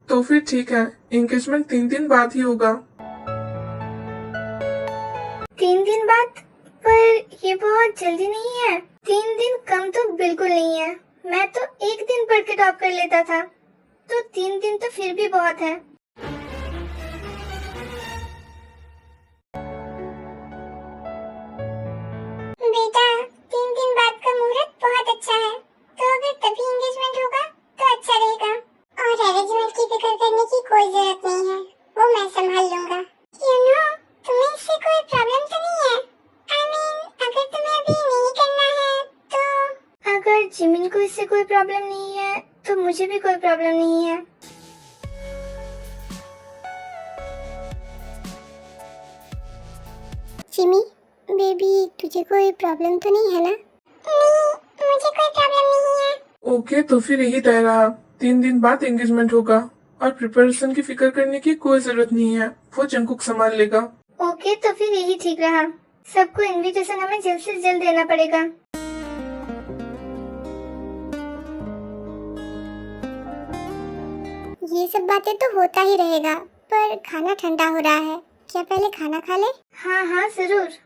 तो फिर ठीक है, एंगेजमेंट 3 दिन बाद ही होगा। 3 दिन बाद? पर ये बहुत जल्दी नहीं है। 3 दिन कम तो बिल्कुल नहीं है। मैं तो एक दिन पढ़ के टॉप कर लेता था, तो 3 दिन तो फिर भी बहुत है। बेटा, 3 दिन बाद का मुहूर्त बहुत अच्छा है, तो अगर तभी एंगेजमेंट होगा तो अच्छा रहेगा। और अरेंजमेंट की फिक्र करने की कोई जरूरत नहीं है, वो मैं संभाल लूंगा। तुम्हें इससे कोई प्रॉब्लम तो नहीं है? अगर तुम्हें अभी नहीं करना है तो। अगर जिमिन को इससे कोई प्रॉब्लम नहीं है तो मुझे भी कोई प्रॉब्लम नहीं है। जिमी बेबी, तुझे कोई प्रॉब्लम तो नहीं है ना? नहीं, मुझे कोई प्रॉब्लम नहीं है। ओके, तो फिर यही तय रहा, 3 दिन बाद एंगेजमेंट होगा और प्रिपरेशन की फिक्र करने की कोई जरूरत नहीं है, वो जंकुक संभाल लेगा। ओके, तो फिर यही ठीक रहा। सबको इनविटेशन हमें जल्द से जल्द देना पड़ेगा। ये सब बातें तो होता ही रहेगा, पर खाना ठंडा हो रहा है, क्या पहले खाना खा ले? हाँ हाँ जरूर।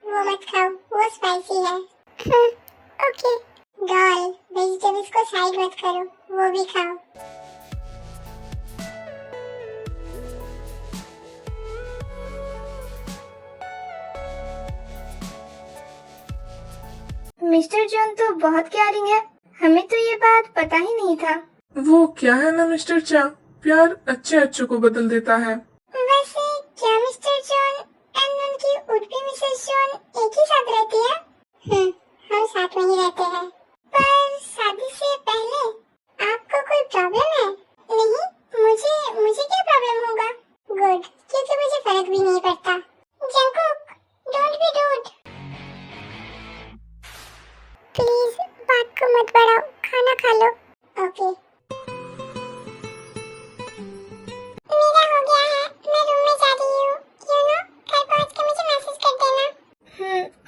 वो मत खाओ, वो स्पाइसी है। ओके। डॉल, वेजिटेबल्स को साइड मत करो, वो भी खाओ। मिस्टर जॉन तो बहुत केयरिंग है, हमें तो ये बात पता ही नहीं था। वो क्या है ना मिस्टर चा, प्यार अच्छे अच्छों को बदल देता है। वैसे क्या मिस्टर जॉन एंड उनकी उर्फी मिसेस जॉन एक ही साथ रहती है? हम साथ में ही रहते हैं। पर शादी से पहले आपको कोई प्रॉब्लम है? नहीं, मुझे क्या प्रॉब्लम होगा? गुड, क्योंकि मुझे फर्क भी नहीं पड़ता। Jungkook, don't be rude. Please बात को मत बढ़ाओ, खाना खा लो। ओके। मेरा हो गया है, मैं रूम में जा रही हूँ। घर पहुँच के मुझे मैसेज कर देना।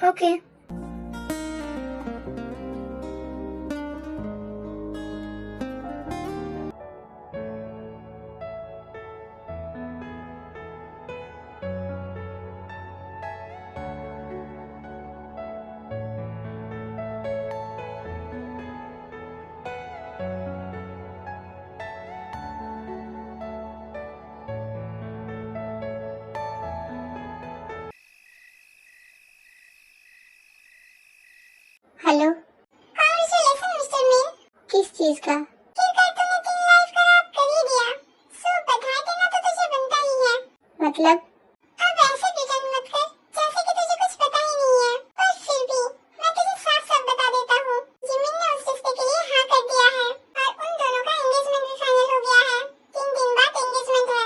Okay. Hello. Congratulation mister mean. किस चीज का? किरदार तूने तेरी लाइफ खराब कर ही दिया, सो बधाई देना तो तुझे बनता ही है। मतलब? अब ऐसे प्रिटेंड मत कर जैसे कि तुझे कुछ पता ही नहीं है। पर फिर भी मैं तुझे साफ साफ बता देता हूँ, जिमिन ने उस रिश्ते के लिए हाँ कर दिया है और उन दोनों का एंगेजमेंट भी फाइनल हो गया है। 3 दिन बाद एंगेजमेंट है।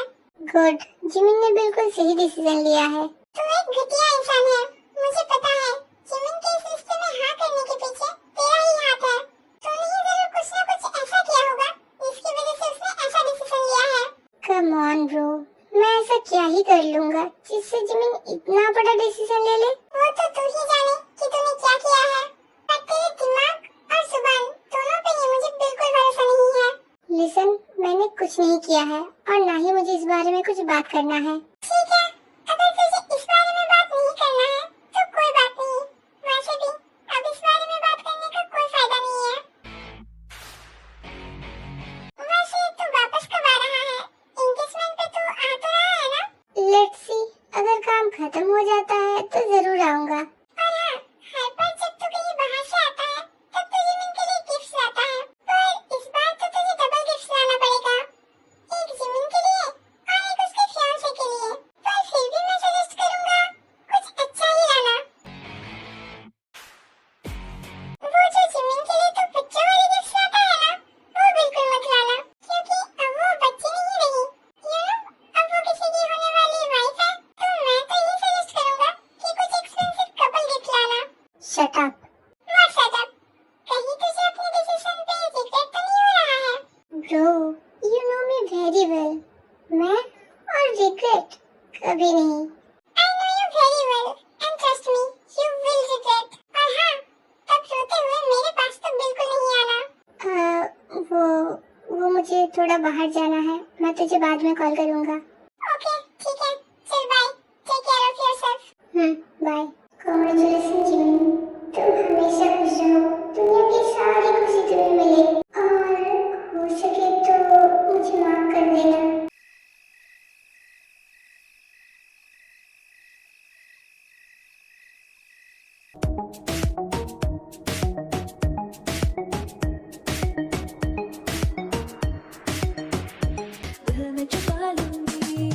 गुड, जिमिन ने बिल्कुल सही डिसीजन लिया है। तू एक घटिया इंसान है, मुझे पता है। जिमिन के इस रिश्ते में हाँ करने के पीछे तेरा ही हाथ है। तूने ही जरूर कुछ ना कुछ ऐसा किया होगा जिसकी वजह से उसने ऐसा डिसीजन लिया है। कम ऑन ब्रो, मैं ऐसा क्या ही कर लूंगा जिससे जिमिन इतना बड़ा डिसीजन ले ले। वो तो तू ही जाने कि तूने क्या किया है। पर तेरे दिमाग और जुबान दोनों पे ही मुझे बिल्कुल भरोसा नहीं है। लिसन, मैंने कुछ नहीं किया है और ना ही मुझे इस बारे में कुछ बात करना है। ठीक है, अगर तुझे इस बारे में बात नहीं करना है तो कोई बात नहीं। वैसे भी अब इस बारे में बात करने का कोई फायदा नहीं है। वैसे तू वापस कब आ रहा है? एंगेजमेंट पे तू आ तो रहा है ना? लेट्स सी, अगर काम खत्म हो जाता है तो जरूर आऊंगा। और हाँ, हर बार जब तू कहीं बाहर से आता है तब तू जिमिन के लिए गिफ्ट्स लाता है, पर इस बार तो तुझे डबल गिफ्ट्स लाना पड़ेगा। एक जिमिन के लिए और एक उसके फियांसे के लिए। पर फिर भी मैं सजेस्ट करूंगा कुछ अच्छा ही लाना। वो जो जिमिन के लिए तो बच्चों वाली गिफ्ट्स लाता है ना, वो बिल्कुल मत लाना, क्योंकि अब वो थोड़ा बाहर जाना है, मैं तुझे बाद में कॉल करूँगा। ओके ठीक है, चल bye, take care of yourself. Bye. Congratulation Jimin, तुम हमेशा खुश रहो, दुनिया की सारी खुशी तुम्हें मिले, और हो सके तो मुझे माफ कर देना। दिल में छुपा लूंगी,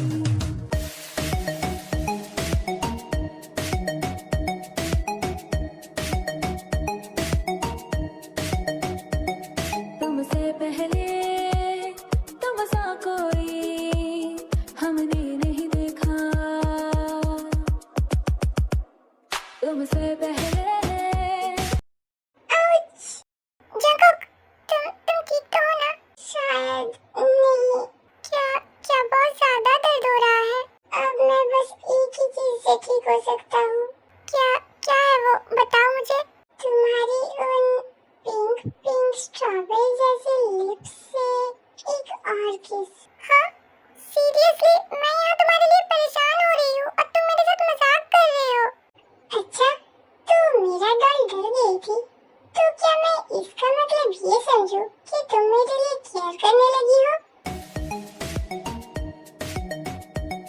तुमसे पहले तुम सा कोई हमने नहीं देखा, तुमसे पहले। जंकुक, तुम ठीक तो हो ना? शायद नहीं। क्या बहुत ज्यादा दर्द हो रहा है? अब मैं बस एक ही चीज से ठीक हो सकता हूँ। क्या है वो? बताओ मुझे। तुम्हारी उन पिंक पिंक स्ट्रॉबेरी जैसे लिप्स से एक और किस। हाँ? सीरियसली? मैं यहाँ तुम्हारे लिए परेशान हो रही हूँ और तुम मेरे साथ मजाक कर रहे हो। अच्छा, तो मेरा डॉल डर गई थी। तो क्या मैं इसका मतलब ये समझूं कि तुम मेरे लिए केयर करने लगी हो?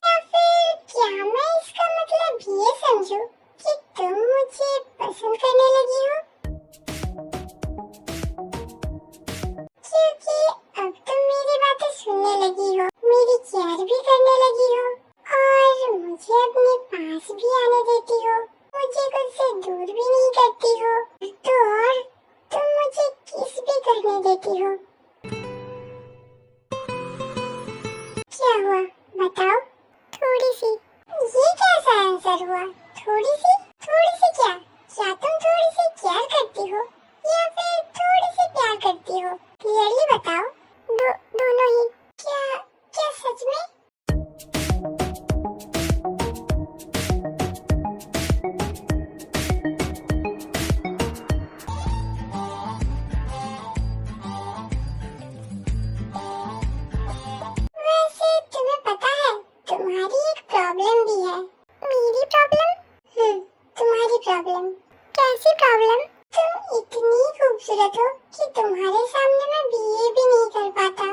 या फिर क्या मैं इसका मतलब ये समझूं कि तुम मुझे पसंद करने लगी हो? क्योंकि अब तुम मेरी बातें सुनने लगी हो, मेरी केयर भी करने लगी हो, और मुझे अपने पास भी आने देती हो, मुझे खुद से दूर भी नहीं करती हो, तो और तुम मुझे किस भी करने देती हो। क्या हुआ? बताओ। थोड़ी सी। ये कैसा आंसर हुआ? थोड़ी सी? थोड़ी सी क्या? क्या तुम थोड़ी सी केयर करती हो या फिर थोड़ी सी प्यार करती हो? क्लियरली बताओ। दोनों ही। क्या सच में? वैसे तुम्हें पता है, तुम्हारी एक प्रॉब्लम भी है। मेरी प्रॉब्लम? तुम्हारी प्रॉब्लम। कैसी प्रॉब्लम? तुम इतनी खूबसूरत हो कि तुम्हारे सामने मैं बिहेव भी नहीं कर पाता।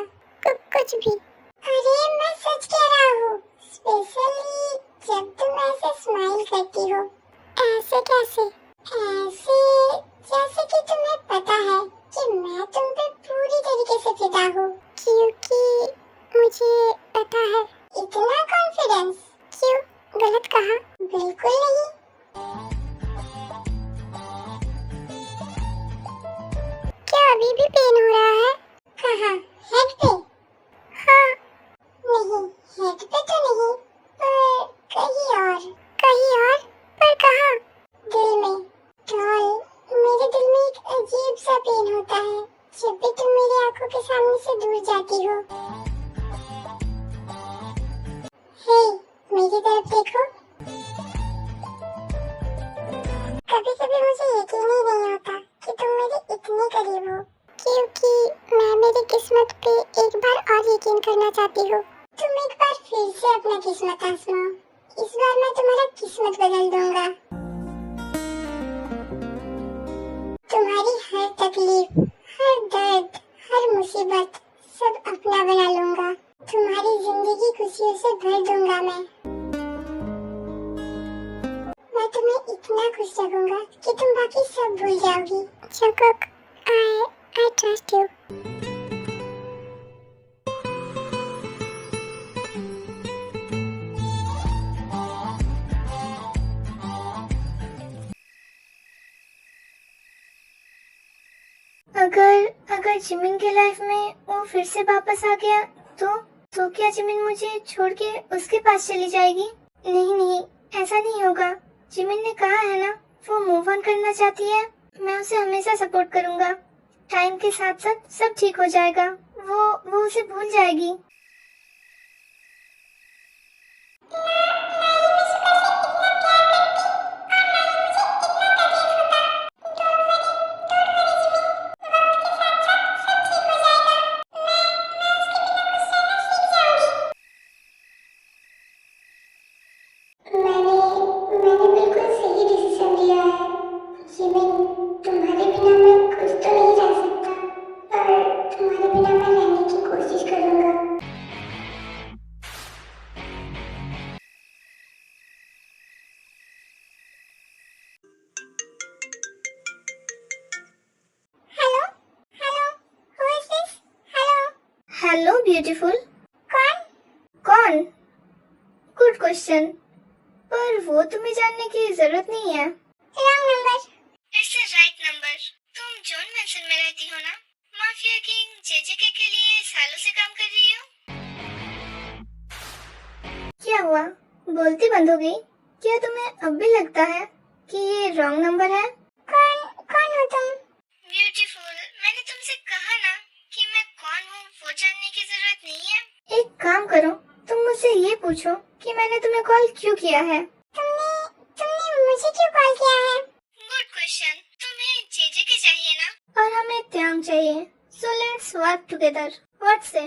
कुछ भी। अरे मैं सच कह रहा हूँ, स्पेशली जब तुम ऐसे स्माइल करती हो। ऐसे कैसे? ऐसे जैसे कि तुम्हें पता है कि मैं तुम पे पूरी तरीके से फिदा हूँ। क्योंकि मुझे पता है। इतना कॉन्फिडेंस? क्यों? गलत कहा? बिल्कुल नहीं। क्या अभी भी पेन हो रहा है? कहाँ? हेड पे? हाँ। नहीं, हेड पे तो नहीं, पर कहीं और। कहीं और? पर कहाँ? दिल में। डॉल, मेरे दिल में एक अजीब सा पेन होता है जब भी तुम मेरी आंखों के सामने से दूर जाती हो। हे, मेरी तरफ देखो। कभी-कभी मुझे यकीन ही नहीं होता कि तुम मेरे इतने करीब हो, क्योंकि मैं मेरी किस्मत पे एक बार और यकीन करना चाहती हूँ। तुम एक बार फिर से अपना किस्मत आजमाओ। इस बार मैं तुम्हारा किस्मत बदल दूंगा। तुम्हारी हर तकलीफ, हर दर्द, हर मुसीबत सब अपना बना लूंगा। तुम्हारी जिंदगी खुशियों से भर दूंगा मैं तुम्हें इतना खुश रखूंगा कि तुम बाकी सब भूल जाओगी। Jungkook, I trust you. अगर जिमिन के लाइफ में वो फिर से वापस आ गया तो क्या जिमिन मुझे छोड़ के उसके पास चली जाएगी? नहीं, ऐसा नहीं होगा। जिमिन ने कहा है ना, वो मूव ऑन करना चाहती है। मैं उसे हमेशा सपोर्ट करूंगा। टाइम के साथ साथ सब ठीक हो जाएगा। वो उसे भूल जाएगी। Hello beautiful. कौन? कौन? गुड क्वेश्चन, पर वो तुम्हें जानने की जरूरत नहीं है। Wrong number. It's the right number. तुम जॉन मैंसन में रहती हो ना? माफिया किंग जेजेके के लिए सालों से काम कर रही हो। क्या हुआ, बोलती बंद हो गई? क्या तुम्हें अब भी लगता है कि ये रॉन्ग नंबर है? कौन कौन हो तुम? ब्यूटीफुल, मैंने तुमसे कहा ना कि मैं कौन हूँ वो जानने की जरूरत नहीं है। एक काम करो, तुम मुझसे ये पूछो कि मैंने तुम्हें कॉल क्यों किया है। तुमने तुमने मुझे क्यों कॉल किया है? Good question. तुम्हें जेजेके चाहिए ना? और हमें त्यांग चाहिए। So let's work together. What से?